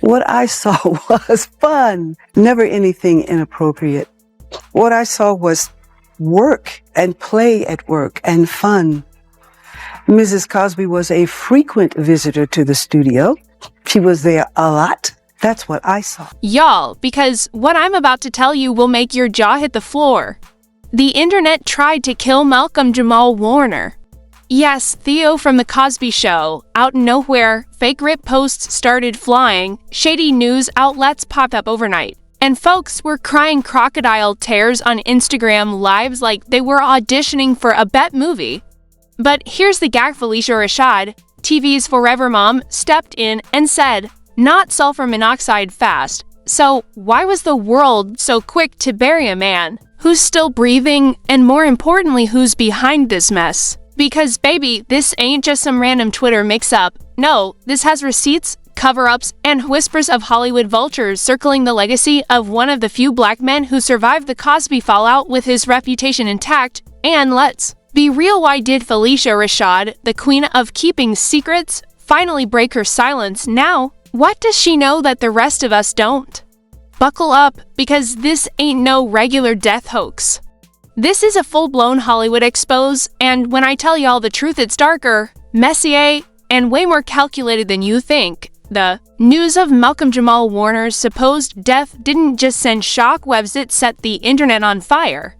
What I saw was fun, never anything inappropriate. What I saw was work and play at work and fun. Mrs. Cosby was a frequent visitor to the studio. She was there a lot. That's what I saw. Y'all, because what I'm about to tell you will make your jaw hit the floor. The internet tried to kill Malcolm Jamal Warner. Yes, Theo from The Cosby Show. Out of nowhere, fake rip posts started flying, shady news outlets popped up overnight, and folks were crying crocodile tears on Instagram lives like they were auditioning for a bet movie. But here's the gag: Phylicia Rashad, TV's forever mom, stepped in and said, "Not sulfur monoxide fast." So why was the world so quick to bury a man? Who's still breathing, and more importantly, who's behind this mess? Because baby, this ain't just some random Twitter mix-up. No, this has receipts, cover-ups, and whispers of Hollywood vultures circling the legacy of one of the few black men who survived the Cosby fallout with his reputation intact. And let's be real, why did Phylicia Rashad, the queen of keeping secrets, finally break her silence now? What does she know that the rest of us don't? Buckle up, because this ain't no regular death hoax. This is a full-blown Hollywood expose, and when I tell y'all the truth, it's darker, messier, and way more calculated than you think. The news of Malcolm Jamal Warner's supposed death didn't just send shockwaves, it set the internet on fire.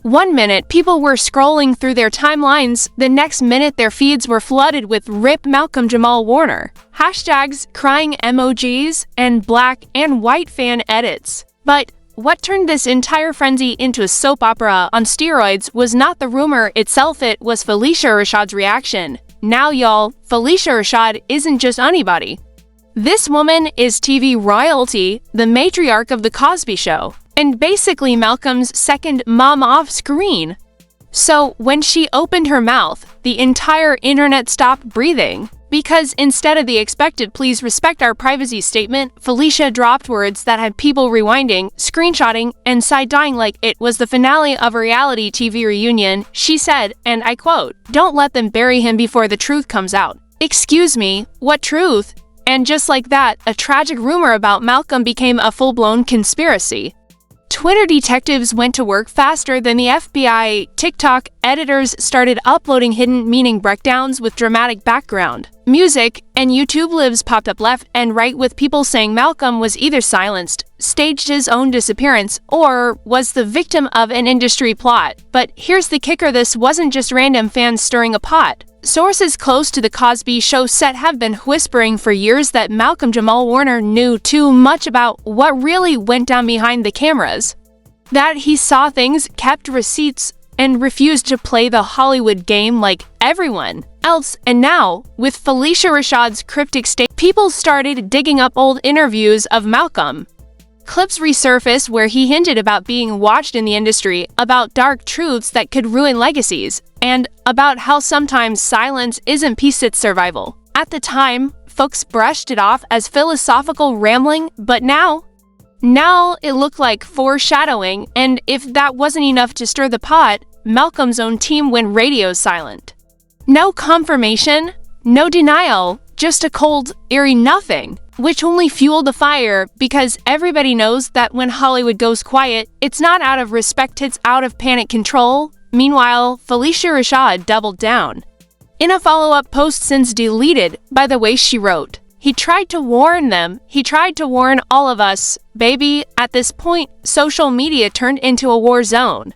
One minute, people were scrolling through their timelines, the next minute their feeds were flooded with "Rip Malcolm Jamal Warner" hashtags, crying emojis, and black and white fan edits. But what turned this entire frenzy into a soap opera on steroids was not the rumor itself, it was Phylicia Rashad's reaction. Now y'all, Phylicia Rashad isn't just anybody. This woman is TV royalty, the matriarch of The Cosby Show, and basically Malcolm's second mom off screen. So when she opened her mouth, the entire internet stopped breathing. Because instead of the expected "please respect our privacy" statement, Phylicia dropped words that had people rewinding, screenshotting, and side-eyeing like it was the finale of a reality TV reunion. She said, and I quote, "Don't let them bury him before the truth comes out." Excuse me, what truth? And just like that, a tragic rumor about Malcolm became a full-blown conspiracy. Twitter detectives went to work faster than the FBI. TikTok editors started uploading hidden meaning breakdowns with dramatic background music, and YouTube libs popped up left and right with people saying Malcolm was either silenced, staged his own disappearance, or was the victim of an industry plot. But here's the kicker: this wasn't just random fans stirring a pot. Sources close to The Cosby Show set have been whispering for years that Malcolm Jamal Warner knew too much about what really went down behind the cameras. That he saw things, kept receipts, and refused to play the Hollywood game like everyone else. And now, with Phylicia Rashad's cryptic statement, people started digging up old interviews of Malcolm. Clips resurfaced where he hinted about being watched in the industry, about dark truths that could ruin legacies, and about how sometimes silence isn't peace, it's survival. At the time, folks brushed it off as philosophical rambling, but now it looked like foreshadowing, and if that wasn't enough to stir the pot, Malcolm's own team went radio silent. No confirmation, no denial, just a cold, eerie nothing, which only fueled the fire, because everybody knows that when Hollywood goes quiet, it's not out of respect, it's out of panic control. Meanwhile, Phylicia Rashad doubled down. In a follow-up post since deleted, by the way, she wrote, "He tried to warn them. He tried to warn all of us. Baby, at this point, social media turned into a war zone.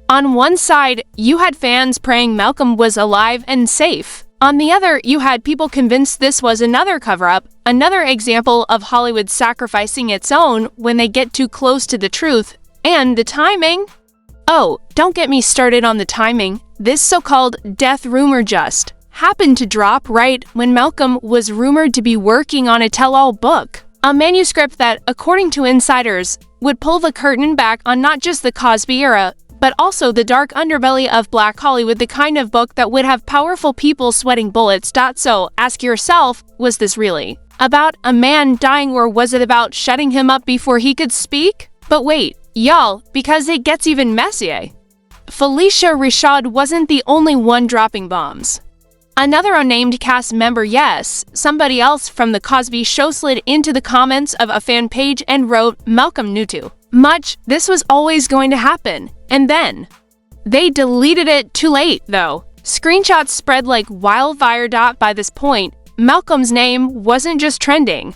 On one side, you had fans praying Malcolm was alive and safe. On the other, you had people convinced this was another cover-up, another example of Hollywood sacrificing its own when they get too close to the truth. And the timing? Oh, don't get me started on the timing. This so-called death rumor just happened to drop right when Malcolm was rumored to be working on a tell-all book, a manuscript that, according to insiders, would pull the curtain back on not just the Cosby era, but also the dark underbelly of Black Hollywood, the kind of book that would have powerful people sweating bullets. So, ask yourself, was this really about a man dying, or was it about shutting him up before he could speak? But wait, y'all, because it gets even messier. Phylicia Rashad wasn't the only one dropping bombs. Another unnamed cast member, yes, somebody else from The Cosby Show, slid into the comments of a fan page and wrote, "Malcolm knew too much. This was always going to happen." And then they deleted it too late, though. Screenshots spread like wildfire. By this point, Malcolm's name wasn't just trending.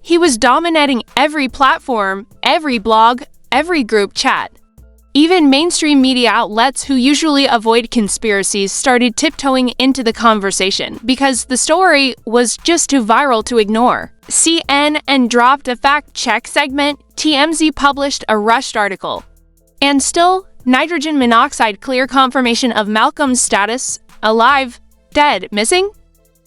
He was dominating every platform, every blog, every group chat. Even mainstream media outlets who usually avoid conspiracies started tiptoeing into the conversation because the story was just too viral to ignore. CNN dropped a fact-check segment, TMZ published a rushed article. And still, nitrogen monoxide clear confirmation of Malcolm's status: alive, dead, missing?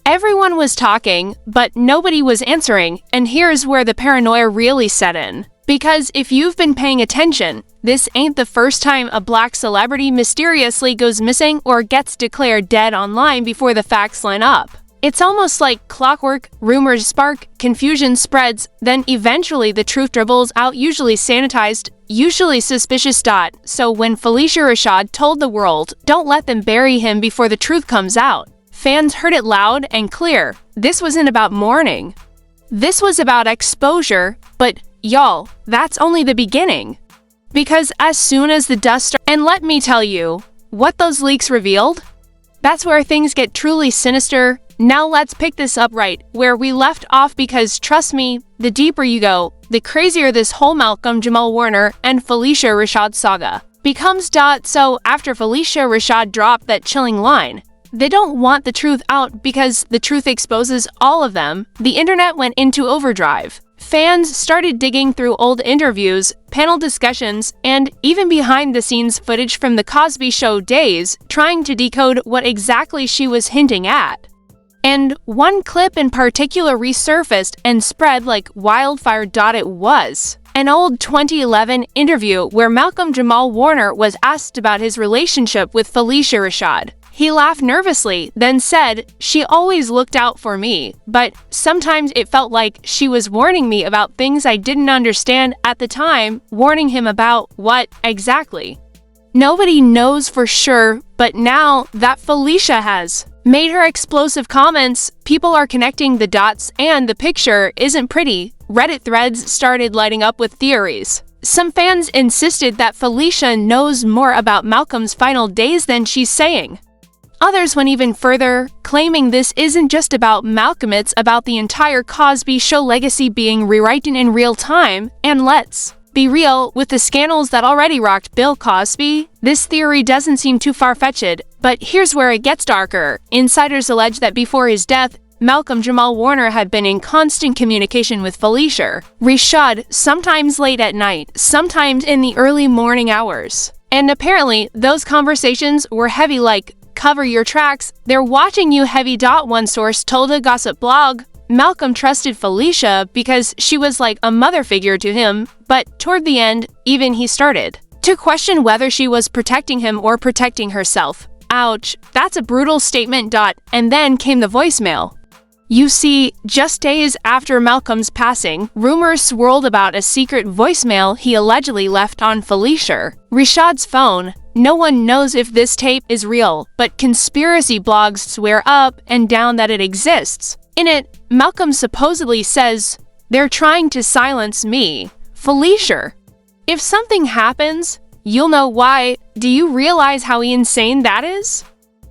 Everyone was talking, but nobody was answering, and here's where the paranoia really set in. Because if you've been paying attention, this ain't the first time a black celebrity mysteriously goes missing or gets declared dead online before the facts line up. It's almost like clockwork. Rumors spark, confusion spreads, then eventually the truth dribbles out, usually sanitized, usually suspicious. So when Phylicia Rashad told the world, "Don't let them bury him before the truth comes out," fans heard it loud and clear. This wasn't about mourning. This was about exposure, but y'all, that's only the beginning. Because as soon as the dust and let me tell you what those leaks revealed, that's where things get truly sinister. Now let's pick this up right where we left off, because trust me, the deeper you go, the crazier this whole Malcolm Jamal Warner and Phylicia Rashad saga becomes. So after Phylicia Rashad dropped that chilling line, "They don't want the truth out because the truth exposes all of them," the internet went into overdrive. Fans started digging through old interviews, panel discussions, and even behind-the-scenes footage from The Cosby Show days, trying to decode what exactly she was hinting at. And one clip in particular resurfaced and spread like wildfire. It was an old 2011 interview where Malcolm Jamal Warner was asked about his relationship with Phylicia Rashad. He laughed nervously, then said, "She always looked out for me, but sometimes it felt like she was warning me about things I didn't understand at the time." Warning him about what exactly? Nobody knows for sure, but now that Phylicia has made her explosive comments, people are connecting the dots, and the picture isn't pretty. Reddit threads started lighting up with theories. Some fans insisted that Phylicia knows more about Malcolm's final days than she's saying. Others went even further, claiming this isn't just about Malcolm, it's about the entire Cosby Show legacy being rewritten in real time. And let's be real, with the scandals that already rocked Bill Cosby, this theory doesn't seem too far-fetched. But here's where it gets darker. Insiders allege that before his death, Malcolm Jamal Warner had been in constant communication with Phylicia Rashad, sometimes late at night, sometimes in the early morning hours. And apparently, those conversations were heavy, like, "Cover your tracks, they're watching you heavy." One source told a gossip blog, Malcolm trusted Phylicia because she was like a mother figure to him, but toward the end, even he started to question whether she was protecting him or protecting herself. Ouch, that's a brutal statement. And then came the voicemail. You see, just days after Malcolm's passing, rumors swirled about a secret voicemail he allegedly left on Phylicia Rashad's phone. No one knows if this tape is real, but conspiracy blogs swear up and down that it exists. In it, Malcolm supposedly says, "They're trying to silence me, Phylicia. If something happens, you'll know why." Do you realize how insane that is?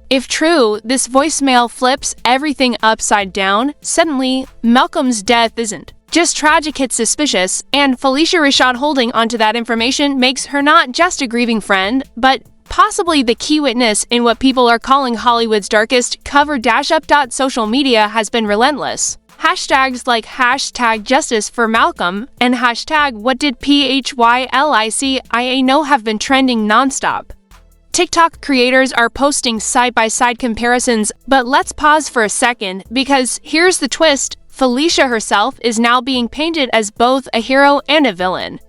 If true, this voicemail flips everything upside down. Suddenly, Malcolm's death isn't just tragic, it's suspicious, and Phylicia Rashad holding onto that information makes her not just a grieving friend, but possibly the key witness in what people are calling Hollywood's darkest cover. Up. Social media has been relentless. Hashtags like #justice for Malcolm and #what did PHYLICIA know have been trending nonstop. TikTok creators are posting side-by-side comparisons, but let's pause for a second, because here's the twist. Phylicia herself is now being painted as both a hero and a villain.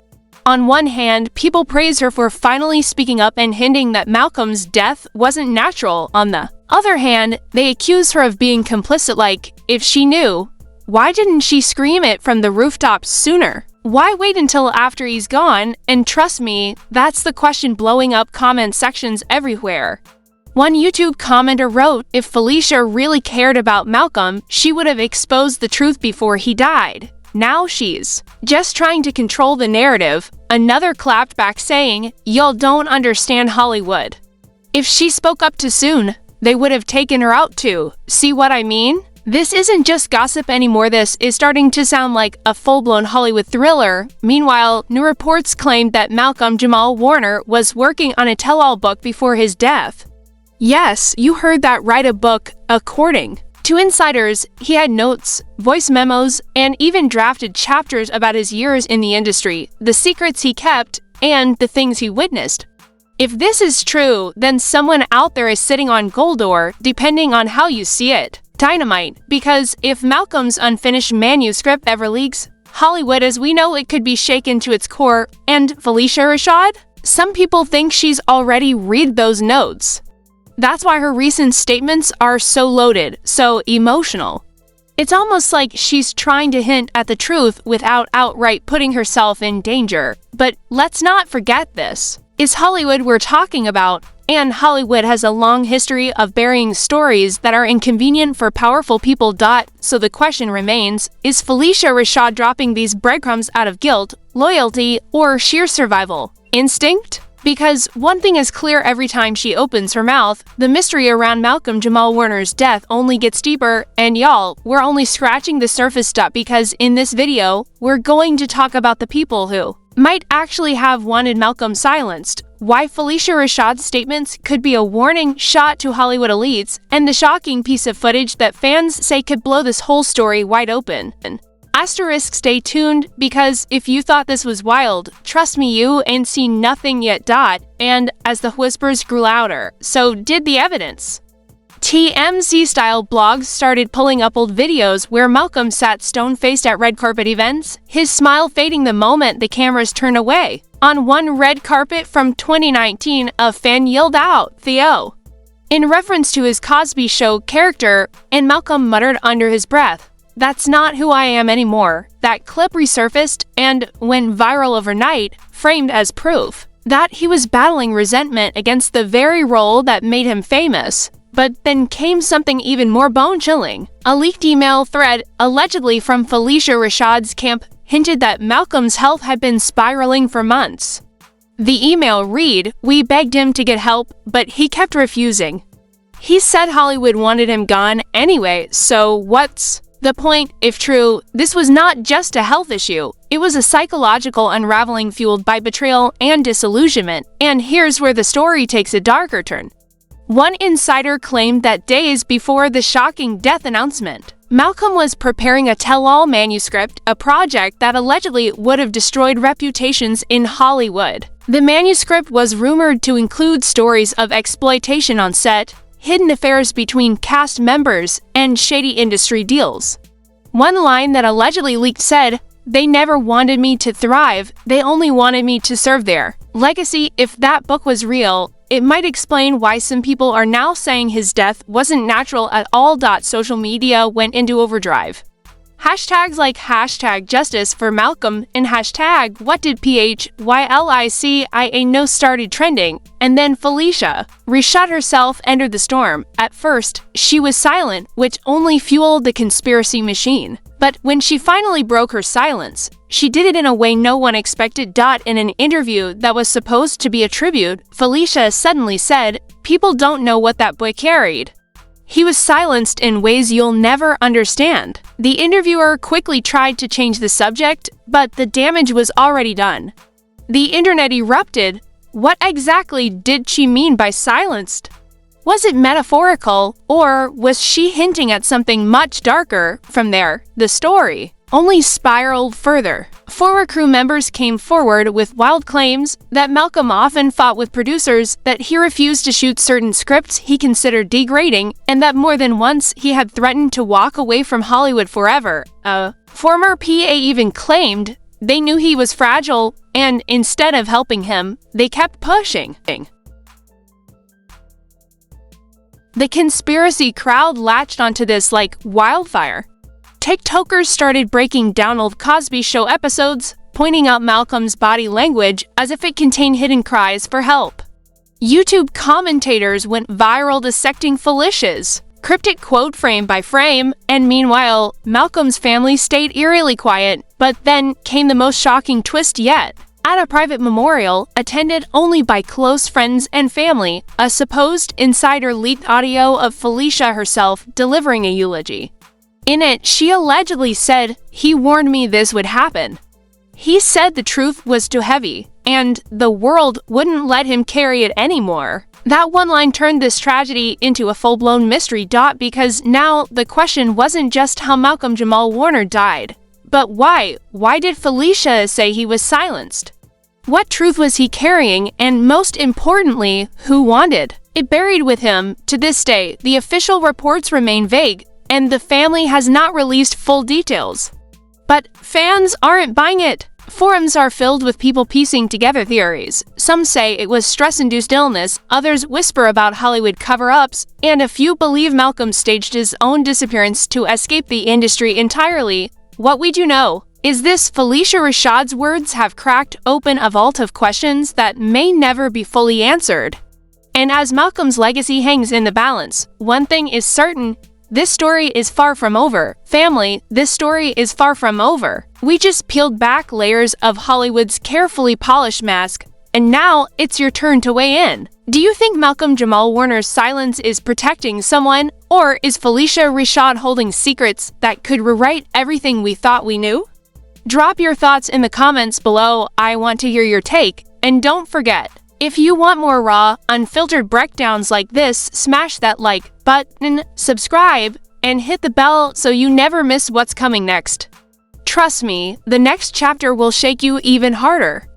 On one hand, people praise her for finally speaking up and hinting that Malcolm's death wasn't natural. On the other hand, they accuse her of being complicit, like, if she knew, why didn't she scream it from the rooftops sooner? Why wait until after he's gone? And trust me, that's the question blowing up comment sections everywhere. One YouTube commenter wrote, if Phylicia really cared about Malcolm, she would have exposed the truth before he died. Now she's just trying to control the narrative. Another clapped back saying, y'all don't understand Hollywood. If she spoke up too soon, they would have taken her out too. See what I mean? This isn't just gossip anymore, this is starting to sound like a full-blown Hollywood thriller. Meanwhile, new reports claimed that Malcolm Jamal Warner was working on a tell-all book before his death. Yes, you heard that right, a book. According to insiders, he had notes, voice memos, and even drafted chapters about his years in the industry, the secrets he kept, and the things he witnessed. If this is true, then someone out there is sitting on gold ore, depending on how you see it. Dynamite, because if Malcolm's unfinished manuscript ever leaks, Hollywood as we know it could be shaken to its core. And Phylicia Rashad? Some people think she's already read those notes. That's why her recent statements are so loaded, so emotional. It's almost like she's trying to hint at the truth without outright putting herself in danger. But let's not forget this is Hollywood we're talking about, and Hollywood has a long history of burying stories that are inconvenient for powerful people. So the question remains, is Phylicia Rashad dropping these breadcrumbs out of guilt, loyalty, or sheer survival instinct? Because one thing is clear every time she opens her mouth, the mystery around Malcolm Jamal Warner's death only gets deeper, and y'all, we're only scratching the surface because in this video, we're going to talk about the people who might actually have wanted Malcolm silenced, why Phylicia Rashad's statements could be a warning shot to Hollywood elites, and the shocking piece of footage that fans say could blow this whole story wide open. Asterisk, stay tuned, because if you thought this was wild, trust me, you ain't seen nothing yet. And as the whispers grew louder, so did the evidence. TMZ-style blogs started pulling up old videos where Malcolm sat stone-faced at red carpet events, his smile fading the moment the cameras turned away. On one red carpet from 2019, a fan yelled out, "Theo!" in reference to his Cosby Show character, and Malcolm muttered under his breath, "That's not who I am anymore." That clip resurfaced and went viral overnight, framed as proof that he was battling resentment against the very role that made him famous. But then came something even more bone-chilling. A leaked email thread, allegedly from Phylicia Rashad's camp, hinted that Malcolm's health had been spiraling for months. The email read, "We begged him to get help, but he kept refusing. He said Hollywood wanted him gone anyway, so what's the point?" If true, this was not just a health issue. It was a psychological unraveling fueled by betrayal and disillusionment. And here's where the story takes a darker turn. One insider claimed that days before the shocking death announcement, Malcolm was preparing a tell-all manuscript, a project that allegedly would have destroyed reputations in Hollywood. The manuscript was rumored to include stories of exploitation on set, hidden affairs between cast members, and shady industry deals. One line that allegedly leaked said, "They never wanted me to thrive, they only wanted me to serve their legacy." If that book was real, it might explain why some people are now saying his death wasn't natural at all. Social media went into overdrive. Hashtags like #justice for Malcolm and #WhatDidPHYLICIA started trending, and then Phylicia Rashad herself entered the storm. At first, she was silent, which only fueled the conspiracy machine. But when she finally broke her silence, she did it in a way no one expected. In an interview that was supposed to be a tribute, Phylicia suddenly said, "People don't know what that boy carried. He was silenced in ways you'll never understand." The interviewer quickly tried to change the subject, but the damage was already done. The internet erupted. What exactly did she mean by silenced? Was it metaphorical, or was she hinting at something much darker? From there, the story only spiraled further. Former crew members came forward with wild claims that Malcolm often fought with producers, that he refused to shoot certain scripts he considered degrading, and that more than once he had threatened to walk away from Hollywood forever. A former PA even claimed they knew he was fragile, and instead of helping him, they kept pushing. The conspiracy crowd latched onto this like wildfire. TikTokers started breaking down old Cosby Show episodes, pointing out Malcolm's body language as if it contained hidden cries for help. YouTube commentators went viral dissecting Phylicia's cryptic quote frame by frame, and meanwhile, Malcolm's family stayed eerily quiet, but then came the most shocking twist yet. At a private memorial, attended only by close friends and family, a supposed insider leaked audio of Phylicia herself delivering a eulogy. In it, she allegedly said, "He warned me this would happen. He said the truth was too heavy, and the world wouldn't let him carry it anymore." That one line turned this tragedy into a full-blown mystery because now the question wasn't just how Malcolm Jamal Warner died, but why? Why did Phylicia say he was silenced? What truth was he carrying, and most importantly, who wanted it buried with him? To this day, the official reports remain vague, and the family has not released full details. But fans aren't buying it. Forums are filled with people piecing together theories. Some say it was stress-induced illness, others whisper about Hollywood cover-ups, and a few believe Malcolm staged his own disappearance to escape the industry entirely. What we do know is this: Phylicia Rashad's words have cracked open a vault of questions that may never be fully answered. And as Malcolm's legacy hangs in the balance, one thing is certain: this story is far from over. Family, this story is far from over. We just peeled back layers of Hollywood's carefully polished mask, and now it's your turn to weigh in. Do you think Malcolm Jamal Warner's silence is protecting someone, or is Phylicia Rashad holding secrets that could rewrite everything we thought we knew? Drop your thoughts in the comments below. I want to hear your take. And don't forget, if you want more raw, unfiltered breakdowns like this, smash that like button, subscribe, and hit the bell so you never miss what's coming next. Trust me, the next chapter will shake you even harder.